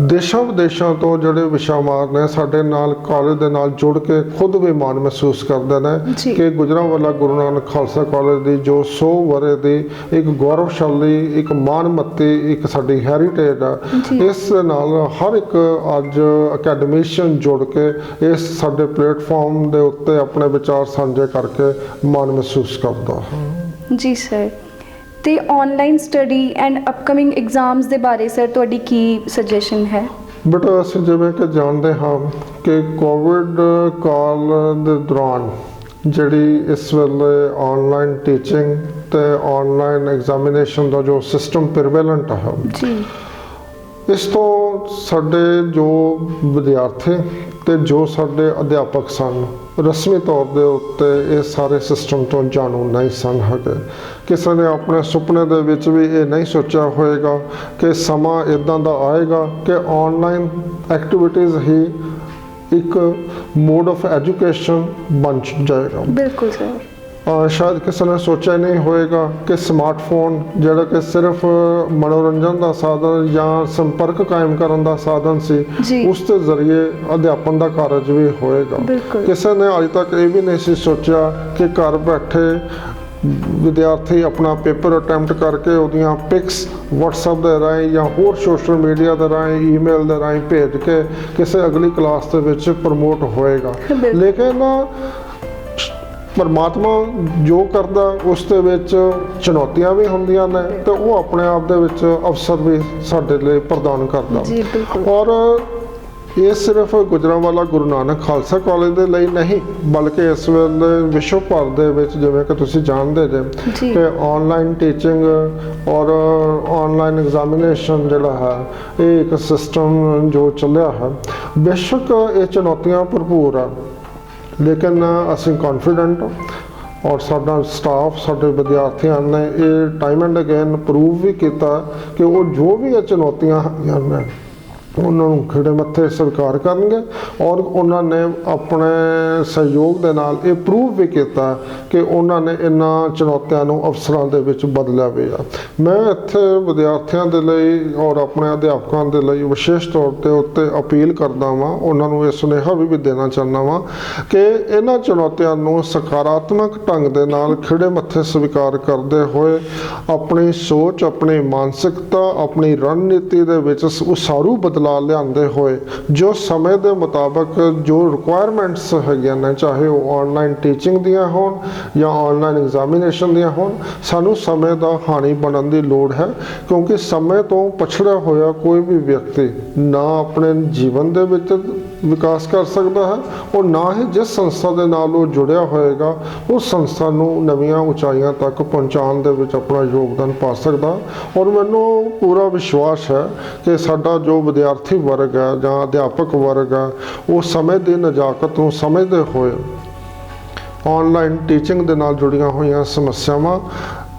ਦੇਸ਼ਾਂ ਵਿਦੇਸ਼ਾਂ ਤੋਂ ਜਿਹੜੇ ਵਿਸ਼ਾ ਮਾਹਰ ਨੇ ਸਾਡੇ ਨਾਲ ਕਾਲਜ ਦੇ ਨਾਲ ਜੁੜ ਕੇ ਖੁਦ ਵੀ ਮਾਣ ਮਹਿਸੂਸ ਕਰਦੇ ਨੇ ਕਿ ਗੁਜਰਾਂਵਾਲਾ ਗੁਰੂ ਨਾਨਕ ਖਾਲਸਾ ਕਾਲਜ ਦੀ ਜੋ 100 ਵਰ੍ਹੇ ਦੀ ਇੱਕ ਗੌਰਵਸ਼ਾਲੀ, ਇੱਕ ਮਾਣਮੱਤੀ ਇੱਕ ਸਾਡੀ ਹੈਰੀਟੇਜ ਆ, ਇਸ ਨਾਲ ਹਰ ਇੱਕ ਅੱਜ ਅਕੈਡਮੀਸ਼ੀਅਨ ਜੁੜ ਕੇ ਇਸ ਸਾਡੇ ਪਲੇਟਫਾਰਮ ਦੇ ਉੱਤੇ ਆਪਣੇ ਵਿਚਾਰ ਸਾਂਝੇ ਕਰਕੇ ਮਾਣ ਮਹਿਸੂਸ ਕਰਦਾ ਹੈ। ਜੀ ਸਰ, ਤੇ online study and upcoming exams ਦੇ ਬਾਰੇ ਸਰ ਤੁਹਾਡੀ ਕੀ ਸੁਜੈਸ਼ਨ ਹੈ? ਬੇਟਾ ਅਸੀਂ ਜਿਵੇਂ ਕਿ ਜਾਣਦੇ ਹਾਂ ਕਿ ਕੋਵਿਡ ਕਾਲ ਦੇ ਦੌਰਾਨ ਜਿਹੜੀ ਇਸ ਵੇਲੇ ਆਨਲਾਈਨ ਟੀਚਿੰਗ ਤੇ ਆਨਲਾਈਨ ਐਗਜ਼ਾਮੀਨੇਸ਼ਨ ਦਾ ਜੋ ਸਿਸਟਮ ਪ੍ਰੀਵੈਲੈਂਟ ਹੈ ਜੀ ਇਸ ਤੋਂ ਸਾਡੇ ਜੋ ਵਿਦਿਆਰਥੀ ਤੇ ਜੋ ਸਾਡੇ ਅਧਿਆਪਕ ਸਨ ਰਸਮੀ ਤੌਰ ਦੇ ਉੱਤੇ ਇਹ ਸਾਰੇ ਸਿਸਟਮ ਤੋਂ ਜਾਣੂ ਨਹੀਂ ਸਨ ਹੈਗੇ। ਕਿਸੇ ਨੇ ਆਪਣੇ ਸੁਪਨੇ ਦੇ ਵਿੱਚ ਵੀ ਇਹ ਨਹੀਂ ਸੋਚਿਆ ਹੋਏਗਾ ਕਿ ਸਮਾਂ ਇੱਦਾਂ ਦਾ ਆਏਗਾ ਕਿ ਆਨਲਾਈਨ ਐਕਟੀਵਿਟੀਜ਼ ਹੀ ਇੱਕ ਮੋਡ ਆਫ ਐਜੂਕੇਸ਼ਨ ਬਣ ਜਾਏਗਾ। ਬਿਲਕੁਲ ਸਰ। ਸ਼ਾਇਦ ਕਿਸੇ ਨੇ ਸੋਚਿਆ ਨਹੀਂ ਹੋਏਗਾ ਕਿ ਸਮਾਰਟਫੋਨ ਜਿਹੜਾ ਕਿ ਸਿਰਫ ਮਨੋਰੰਜਨ ਦਾ ਸਾਧਨ ਜਾਂ ਸੰਪਰਕ ਕਾਇਮ ਕਰਨ ਦਾ ਸਾਧਨ ਜੀ। ਸੀ ਉਸ ਦੇ ਜ਼ਰੀਏ ਅਧਿਆਪਨ ਦਾ ਕਾਰਜ ਵੀ ਹੋਏਗਾ। ਬਿਲਕੁਲ। ਕਿਸੇ ਨੇ ਅੱਜ ਤੱਕ ਇਹ ਵੀ ਨਹੀਂ ਸੀ ਸੋਚਿਆ ਕਿ ਘਰ ਬੈਠੇ ਵਿਦਿਆਰਥੀ ਆਪਣਾ ਪੇਪਰ ਅਟੈਂਪਟ ਕਰਕੇ ਉਹਦੀਆਂ ਪਿਕਸ WhatsApp ਦੇ ਰਾਹੀਂ ਜਾਂ ਹੋਰ ਸੋਸ਼ਲ ਮੀਡੀਆ ਦੇ ਰਾਹੀਂ ਈਮੇਲ ਦੇ ਰਾਹੀਂ ਭੇਜ ਕੇ ਕਿਸੇ ਅਗਲੀ ਕਲਾਸ ਦੇ ਵਿੱਚ ਪ੍ਰਮੋਟ ਹੋਏਗਾ। ਬਿਲਕੁਲ। ਲੇਕਿਨ ਪਰਮਾਤਮਾ ਜੋ ਕਰਦਾ ਉਸ ਦੇ ਵਿੱਚ ਚੁਣੌਤੀਆਂ ਵੀ ਹੁੰਦੀਆਂ ਨੇ ਤੇ ਉਹ ਆਪਣੇ ਆਪ ਦੇ ਵਿੱਚ ਅਵਸਰ ਵੀ ਸਾਡੇ ਲਈ ਪ੍ਰਦਾਨ ਕਰਦਾ। ਜੀ ਬਿਲਕੁਲ। ਔਰ ਇਹ ਸਿਰਫ ਗੁਜਰਾਂਵਾਲਾ ਗੁਰੂ ਨਾਨਕ ਖਾਲਸਾ ਕਾਲਜ ਦੇ ਲਈ ਨਹੀਂ ਬਲਕਿ ਇਸ ਵੇਲੇ ਵਿਸ਼ਵ ਭਰ ਦੇ ਵਿੱਚ ਜਿਵੇਂ ਕਿ ਤੁਸੀਂ ਜਾਣਦੇ ਜੇ ਜੀ। ਕਿ ਆਨਲਾਈਨ ਟੀਚਿੰਗ ਔਰ ਆਨਲਾਈਨ ਐਗਜ਼ਾਮੀਨੇਸ਼ਨ ਜਿਹੜਾ ਹੈ ਇਹ ਇੱਕ ਸਿਸਟਮ ਜੋ ਚੱਲਿਆ ਹੈ ਬੇਸ਼ੱਕ ਇਹ ਚੁਣੌਤੀਆਂ ਭਰਪੂਰ ਆ ਲੇਕਿਨ ਅਸੀਂ ਕੌਨਫੀਡੈਂਟ ਔਰ ਸਾਡਾ ਸਟਾਫ ਸਾਡੇ ਵਿਦਿਆਰਥੀਆਂ ਨੇ ਇਹ ਟਾਈਮ ਐਂਡ ਅਗੇਨ ਪ੍ਰੂਵ ਵੀ ਕੀਤਾ ਕਿ ਉਹ ਜੋ ਵੀ ਇਹ ਚੁਣੌਤੀਆਂ ਹੈਗੀਆਂ ਨੇ ਉਹਨਾਂ ਨੂੰ ਖਿੜੇ ਮੱਥੇ ਸਵੀਕਾਰ ਕਰਨਗੇ ਔਰ ਉਹਨਾਂ ਨੇ ਆਪਣੇ ਸਹਿਯੋਗ ਦੇ ਨਾਲ ਇਹ ਪ੍ਰੂਵ ਵੀ ਕੀਤਾ ਕਿ ਉਹਨਾਂ ਨੇ ਇਹਨਾਂ ਚੁਣੌਤੀਆਂ ਨੂੰ ਅਵਸਰਾਂ ਦੇ ਵਿੱਚ ਬਦਲਿਆ ਵੀ ਆ। ਮੈਂ ਇੱਥੇ ਵਿਦਿਆਰਥੀਆਂ ਦੇ ਲਈ ਔਰ ਆਪਣੇ ਅਧਿਆਪਕਾਂ ਦੇ ਲਈ ਵਿਸ਼ੇਸ਼ ਤੌਰ ਤੇ ਉੱਤੇ ਅਪੀਲ ਕਰਦਾ ਵਾਂ ਉਹਨਾਂ ਨੂੰ ਇਹ ਸੁਨੇਹਾ ਵੀ ਦੇਣਾ ਚਾਹੁੰਦਾ ਵਾਂ ਕਿ ਇਹਨਾਂ ਚੁਣੌਤੀਆਂ ਨੂੰ ਸਕਾਰਾਤਮਕ ਢੰਗ ਦੇ ਨਾਲ ਖਿੜੇ ਮੱਥੇ ਸਵੀਕਾਰ ਕਰਦੇ ਹੋਏ ਆਪਣੀ ਸੋਚ ਆਪਣੀ ਮਾਨਸਿਕਤਾ ਆਪਣੀ ਰਣਨੀਤੀ ਦੇ ਵਿੱਚ ਉਸਾਰੂ ਬਦਲਾਅ ਲਿਆਉਂਦੇ ਹੋਏ ਜੋ ਸਮੇਂ ਦੇ ਮੁਤਾਬਕ ਜੋ ਰਿਕੁਆਇਰਮੈਂਟਸ ਹੈਗੀਆਂ ਨੇ ਚਾਹੇ ਉਹ ਆਨਲਾਈਨ ਟੀਚਿੰਗ ਦੀਆਂ ਹੋਣ ਜਾਂ ਆਨਲਾਈਨ ਐਗਜ਼ਾਮੀਨੇਸ਼ਨ ਦੀਆਂ ਹੋਣ ਸਾਨੂੰ ਸਮੇਂ ਦਾ ਹਾਣੀ ਬਣਨ ਦੀ ਲੋੜ ਹੈ ਕਿਉਂਕਿ ਸਮੇਂ ਤੋਂ ਪਛੜਿਆ ਹੋਇਆ ਕੋਈ ਵੀ ਵਿਅਕਤੀ ਨਾ ਆਪਣੇ ਜੀਵਨ ਦੇ ਵਿੱਚ ਵਿਕਾਸ ਕਰ ਸਕਦਾ ਹੈ ਔਰ ਨਾ ਹੀ ਜਿਸ ਸੰਸਥਾ ਦੇ ਨਾਲ ਉਹ ਜੁੜਿਆ ਹੋਏਗਾ ਉਸ ਸੰਸਥਾ ਨੂੰ ਨਵੀਆਂ ਉਚਾਈਆਂ ਤੱਕ ਪਹੁੰਚਾਉਣ ਦੇ ਵਿੱਚ ਆਪਣਾ ਯੋਗਦਾਨ ਪਾ ਸਕਦਾ। ਔਰ ਮੈਨੂੰ ਪੂਰਾ ਵਿਸ਼ਵਾਸ ਹੈ ਕਿ ਸਾਡਾ ਜੋ ਵਿਦਿਆਰਥੀ ਵਰਗ ਹੈ ਜਾਂ ਅਧਿਆਪਕ ਵਰਗ ਹੈ ਉਹ ਸਮੇਂ ਦੀ ਨਜ਼ਾਕਤ ਨੂੰ ਸਮਝਦੇ ਹੋਏ ਆਨਲਾਈਨ ਟੀਚਿੰਗ ਦੇ ਨਾਲ ਜੁੜੀਆਂ ਹੋਈਆਂ ਸਮੱਸਿਆਵਾਂ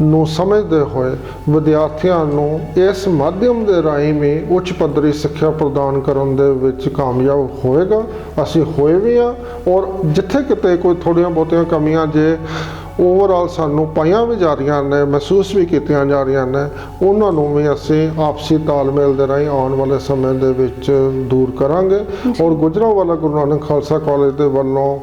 ਨੂੰ ਸਮਝਦੇ ਹੋਏ ਵਿਦਿਆਰਥੀਆਂ ਨੂੰ ਇਸ ਮਾਧਿਅਮ ਦੇ ਰਾਹੀਂ ਵੀ ਉੱਚ ਪੱਧਰੀ ਸਿੱਖਿਆ ਪ੍ਰਦਾਨ ਕਰਨ ਦੇ ਵਿੱਚ ਕਾਮਯਾਬ ਹੋਏਗਾ। ਅਸੀਂ ਹੋਏ ਵੀ ਹਾਂ ਔਰ ਜਿੱਥੇ ਕਿਤੇ ਕੋਈ ਥੋੜ੍ਹੀਆਂ ਬਹੁਤੀਆਂ ਕਮੀਆਂ ਜੇ ਓਵਰਆਲ ਸਾਨੂੰ ਪਾਈਆਂ ਵੀ ਜਾ ਰਹੀਆਂ ਨੇ ਮਹਿਸੂਸ ਵੀ ਕੀਤੀਆਂ ਜਾ ਰਹੀਆਂ ਨੇ ਉਹਨਾਂ ਨੂੰ ਵੀ ਅਸੀਂ ਆਪਸੀ ਤਾਲਮੇਲ ਦੇ ਰਾਹੀਂ ਆਉਣ ਵਾਲੇ ਸਮੇਂ ਦੇ ਵਿੱਚ ਦੂਰ ਕਰਾਂਗੇ। ਔਰ ਗੁਜਰਾਂਵਾਲਾ ਗੁਰੂ ਨਾਨਕ ਖਾਲਸਾ ਕਾਲਜ ਦੇ ਵੱਲੋਂ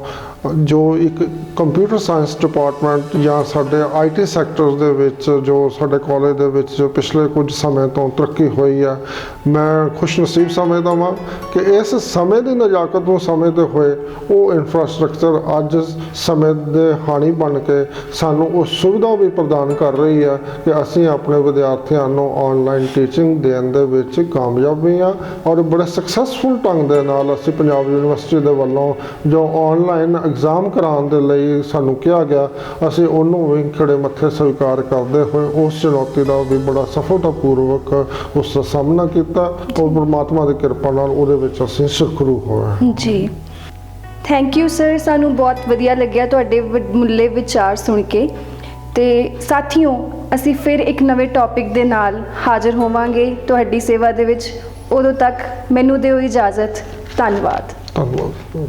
ਜੋ ਇੱਕ ਕੰਪਿਊਟਰ ਸਾਇੰਸ ਡਿਪਾਰਟਮੈਂਟ ਜਾਂ ਸਾਡੇ IT ਸੈਕਟਰ ਦੇ ਵਿੱਚ ਜੋ ਸਾਡੇ ਕਾਲਜ ਦੇ ਵਿੱਚ ਪਿਛਲੇ ਕੁਝ ਸਮੇਂ ਤੋਂ ਤਰੱਕੀ ਹੋਈ ਹੈ ਮੈਂ ਖੁਸ਼ਨਸੀਬ ਸਮਝਦਾ ਹਾਂ ਕਿ ਇਸ ਸਮੇਂ ਦੀ ਨਜ਼ਾਕਤ ਨੂੰ ਸਮਝਦੇ ਹੋਏ ਉਹ ਇਨਫਰਾਸਟ੍ਰਕਚਰ ਅੱਜ ਸਮੇਂ ਦੇ ਹਾਣੀ ਬਣ ਕੇ ਸਾਨੂੰ ਉਹ ਸੁਵਿਧਾ ਵੀ ਪ੍ਰਦਾਨ ਕਰ ਰਹੀ ਹੈ ਕਿ ਅਸੀਂ ਆਪਣੇ ਵਿਦਿਆਰਥੀਆਂ ਨੂੰ ਆਨਲਾਈਨ ਟੀਚਿੰਗ ਦੇਣ ਦੇ ਵਿੱਚ ਕਾਮਯਾਬ ਵੀ ਹਾਂ ਔਰ ਬੜੇ ਸਕਸੈਸਫੁਲ ਢੰਗ ਦੇ ਨਾਲ ਅਸੀਂ ਪੰਜਾਬ ਯੂਨੀਵਰਸਿਟੀ ਦੇ ਵੱਲੋਂ ਜੋ ਆਨਲਾਈਨ ਐਗਜ਼ਾਮ ਕਰਾਉਣ ਦੇ ਲਈ ਸਾਨੂੰ ਕਿਹਾ ਗਿਆ ਅਸੀਂ ਉਹਨੂੰ ਵੀ ਖਿੜੇ ਮੱਥੇ ਸਵੀਕਾਰ ਕਰਦੇ ਹੋਏ ਉਸ ਚੁਣੌਤੀ ਦਾ ਵੀ ਬੜਾ ਸਫਲਤਾਪੂਰਵਕ ਉਸ ਦਾ ਸਾਹਮਣਾ ਕੀਤਾ ਔਰ ਪਰਮਾਤਮਾ ਦੀ ਕਿਰਪਾ ਨਾਲ ਉਹਦੇ ਵਿੱਚ ਅਸੀਂ ਸੁਖਰੂ ਹੋਏ। ਜੀ ਥੈਂਕ ਯੂ ਸਰ ਸਾਨੂੰ ਬਹੁਤ ਵਧੀਆ ਲੱਗਿਆ ਤੁਹਾਡੇ ਮੁੱਲੇ ਵਿਚਾਰ ਸੁਣ ਕੇ ਤੇ ਸਾਥੀਓ ਅਸੀਂ ਫਿਰ ਇੱਕ ਨਵੇਂ ਟੌਪਿਕ ਦੇ ਨਾਲ ਹਾਜ਼ਰ ਹੋਵਾਂਗੇ ਤੁਹਾਡੀ ਸੇਵਾ ਦੇ ਵਿੱਚ। ਉਦੋਂ ਤੱਕ ਮੈਨੂੰ ਦਿਓ ਇਜਾਜ਼ਤ। ਧੰਨਵਾਦ। ਧੰਨਵਾਦ।